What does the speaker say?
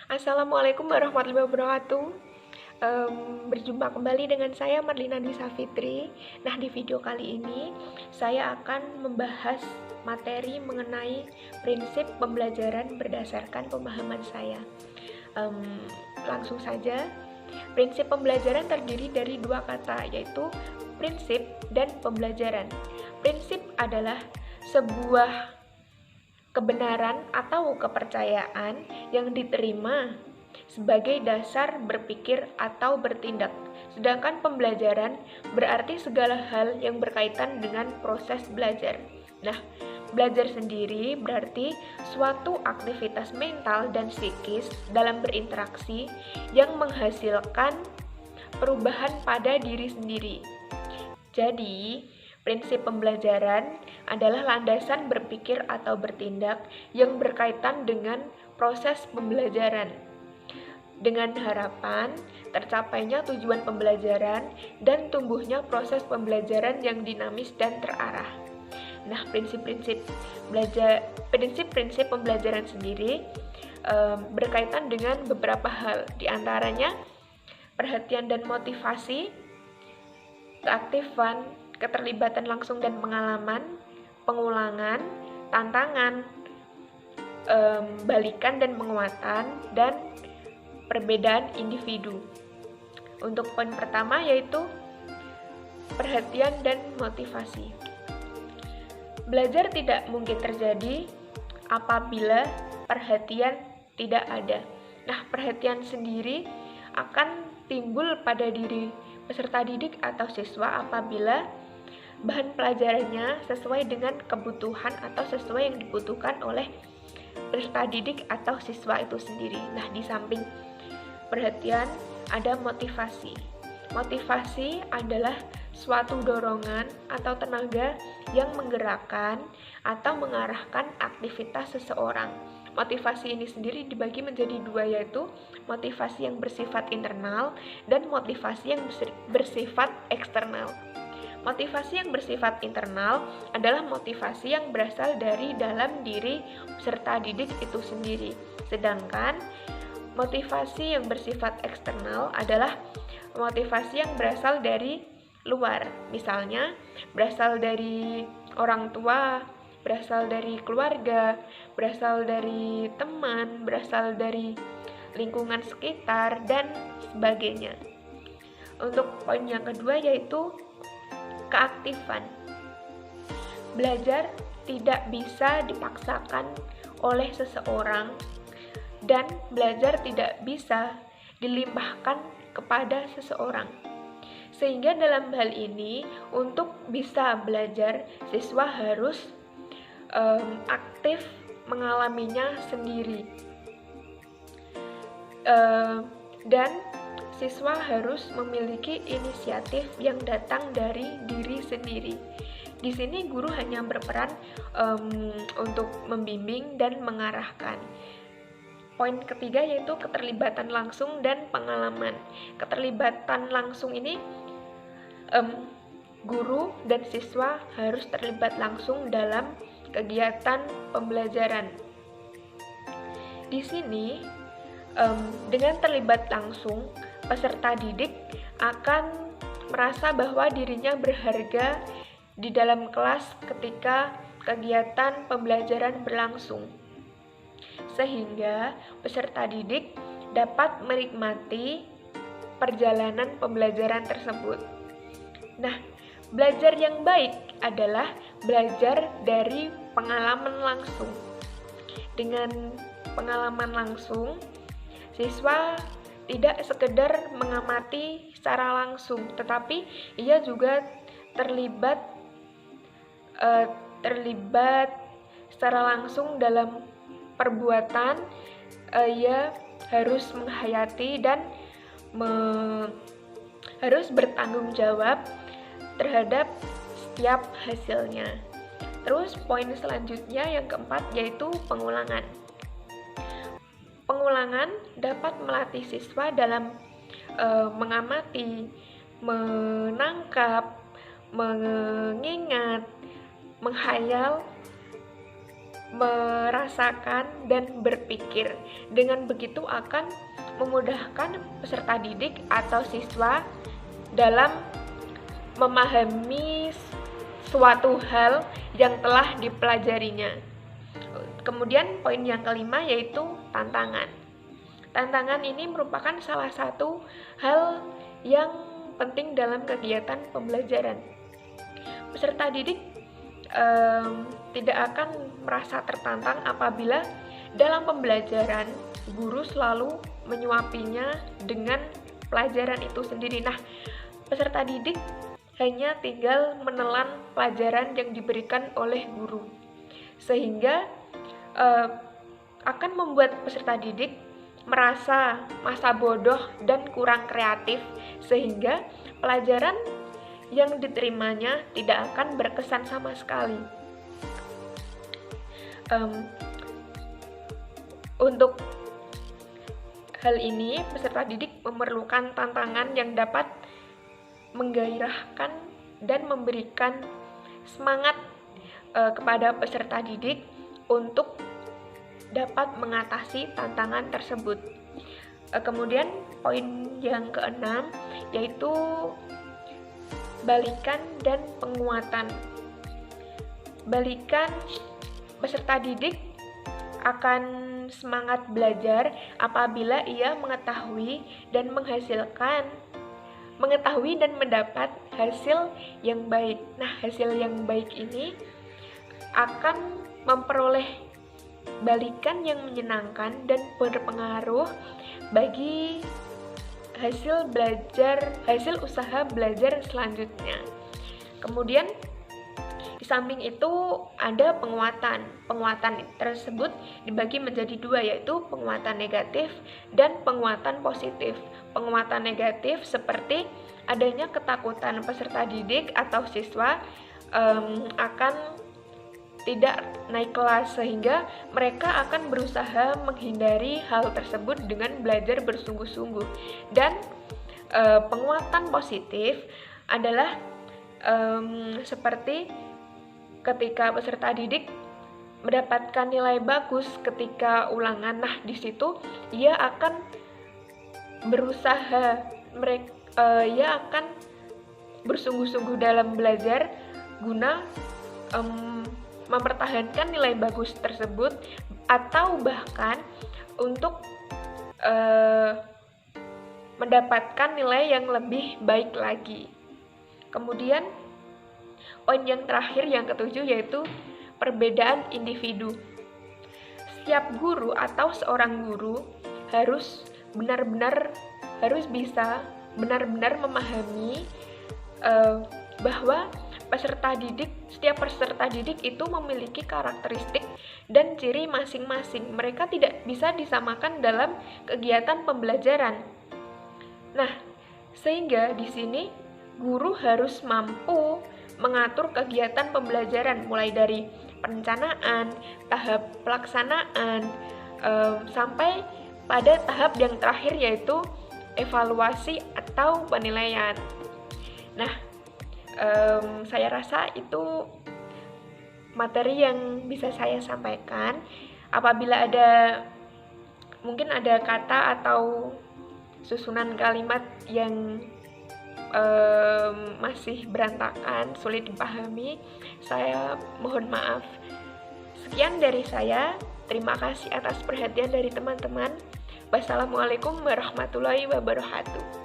Assalamualaikum warahmatullahi wabarakatuh. Berjumpa kembali dengan saya Marlina Dwi Fitri. Nah, di video kali ini saya akan membahas materi mengenai prinsip pembelajaran berdasarkan pemahaman saya. Langsung saja, prinsip pembelajaran terdiri dari dua kata, yaitu prinsip dan pembelajaran. Prinsip adalah sebuah kebenaran atau kepercayaan yang diterima sebagai dasar berpikir atau bertindak. Sedangkan pembelajaran berarti segala hal yang berkaitan dengan proses belajar. Nah, belajar sendiri berarti suatu aktivitas mental dan psikis dalam berinteraksi yang menghasilkan perubahan pada diri sendiri. Jadi, prinsip pembelajaran adalah landasan berpikir atau bertindak yang berkaitan dengan proses pembelajaran, dengan harapan tercapainya tujuan pembelajaran dan tumbuhnya proses pembelajaran yang dinamis dan terarah. Nah, prinsip-prinsip pembelajaran sendiri berkaitan dengan beberapa hal, diantaranya perhatian dan motivasi, keaktifan, keterlibatan langsung dan pengalaman, pengulangan, tantangan, balikan dan penguatan, dan perbedaan individu. Untuk poin pertama yaitu perhatian dan motivasi. Belajar tidak mungkin terjadi apabila perhatian tidak ada. Nah, perhatian sendiri akan timbul pada diri peserta didik atau siswa apabila bahan pelajarannya sesuai dengan kebutuhan atau sesuai yang dibutuhkan oleh peserta didik atau siswa itu sendiri. Nah, di samping perhatian ada motivasi. Motivasi adalah suatu dorongan atau tenaga yang menggerakkan atau mengarahkan aktivitas seseorang. Motivasi ini sendiri dibagi menjadi dua, yaitu motivasi yang bersifat internal dan motivasi yang bersifat eksternal. Motivasi yang bersifat internal adalah motivasi yang berasal dari dalam diri peserta didik itu sendiri. Sedangkan motivasi yang bersifat eksternal adalah motivasi yang berasal dari luar. Misalnya, berasal dari orang tua, berasal dari keluarga, berasal dari teman, berasal dari lingkungan sekitar, dan sebagainya. Untuk poin yang kedua yaitu keaktifan. Belajar tidak bisa dipaksakan oleh seseorang dan belajar tidak bisa dilimpahkan kepada seseorang. Sehingga dalam hal ini, untuk bisa belajar, siswa harus aktif mengalaminya sendiri, dan siswa harus memiliki inisiatif yang datang dari diri sendiri. Di sini guru hanya berperan untuk membimbing dan mengarahkan. Poin ketiga yaitu keterlibatan langsung dan pengalaman. Keterlibatan langsung ini guru dan siswa harus terlibat langsung dalam kegiatan pembelajaran. Di sini, dengan terlibat langsung, peserta didik akan merasa bahwa dirinya berharga di dalam kelas ketika kegiatan pembelajaran berlangsung, sehingga peserta didik dapat menikmati perjalanan pembelajaran tersebut. Nah, belajar yang baik adalah belajar dari pengalaman langsung. Dengan pengalaman langsung, siswa tidak sekedar mengamati secara langsung, tetapi ia juga terlibat secara langsung dalam perbuatan. Ia harus menghayati dan harus bertanggung jawab terhadap setiap hasilnya. Terus poin selanjutnya yang keempat yaitu pengulangan. Pengulangan dapat melatih siswa dalam mengamati, menangkap, mengingat, menghayal, merasakan dan berpikir. Dengan begitu akan memudahkan peserta didik atau siswa dalam memahami suatu hal yang telah dipelajarinya. Kemudian poin yang kelima yaitu tantangan. Tantangan ini merupakan salah satu hal yang penting dalam kegiatan pembelajaran. Peserta didik tidak akan merasa tertantang apabila dalam pembelajaran guru selalu menyuapinya dengan pelajaran itu sendiri. Nah, peserta didik hanya tinggal menelan pelajaran yang diberikan oleh guru, sehingga akan membuat peserta didik merasa masa bodoh dan kurang kreatif, sehingga pelajaran yang diterimanya tidak akan berkesan sama sekali. Untuk hal ini, peserta didik memerlukan tantangan yang dapat menggairahkan dan memberikan semangat kepada peserta didik untuk dapat mengatasi tantangan tersebut. Kemudian poin yang keenam yaitu balikan dan penguatan. Balikan peserta didik akan semangat belajar apabila ia mengetahui dan mendapat hasil yang baik. Nah, hasil yang baik ini akan memperoleh balikan yang menyenangkan dan berpengaruh bagi hasil usaha belajar selanjutnya. Kemudian di samping itu ada penguatan. Penguatan tersebut dibagi menjadi dua, yaitu penguatan negatif dan penguatan positif. Penguatan negatif seperti adanya ketakutan peserta didik atau siswa akan tidak naik kelas, sehingga mereka akan berusaha menghindari hal tersebut dengan belajar bersungguh-sungguh. Dan penguatan positif adalah seperti ketika peserta didik mendapatkan nilai bagus ketika ulangan. Nah, di situ ia akan ia akan bersungguh-sungguh dalam belajar guna mempertahankan nilai bagus tersebut, atau bahkan untuk mendapatkan nilai yang lebih baik lagi. Kemudian poin yang terakhir, yang ketujuh, yaitu perbedaan individu. Setiap guru atau seorang guru harus bisa benar-benar memahami bahwa setiap peserta didik itu memiliki karakteristik dan ciri masing-masing. Mereka tidak bisa disamakan dalam kegiatan pembelajaran. Nah, sehingga di sini guru harus mampu mengatur kegiatan pembelajaran mulai dari perencanaan, tahap pelaksanaan, sampai pada tahap yang terakhir yaitu evaluasi atau penilaian. Nah, saya rasa itu materi yang bisa saya sampaikan. Apabila mungkin ada kata atau susunan kalimat yang masih berantakan, sulit dipahami, saya mohon maaf. Sekian dari saya. Terima kasih atas perhatian dari teman-teman. Wassalamualaikum warahmatullahi wabarakatuh.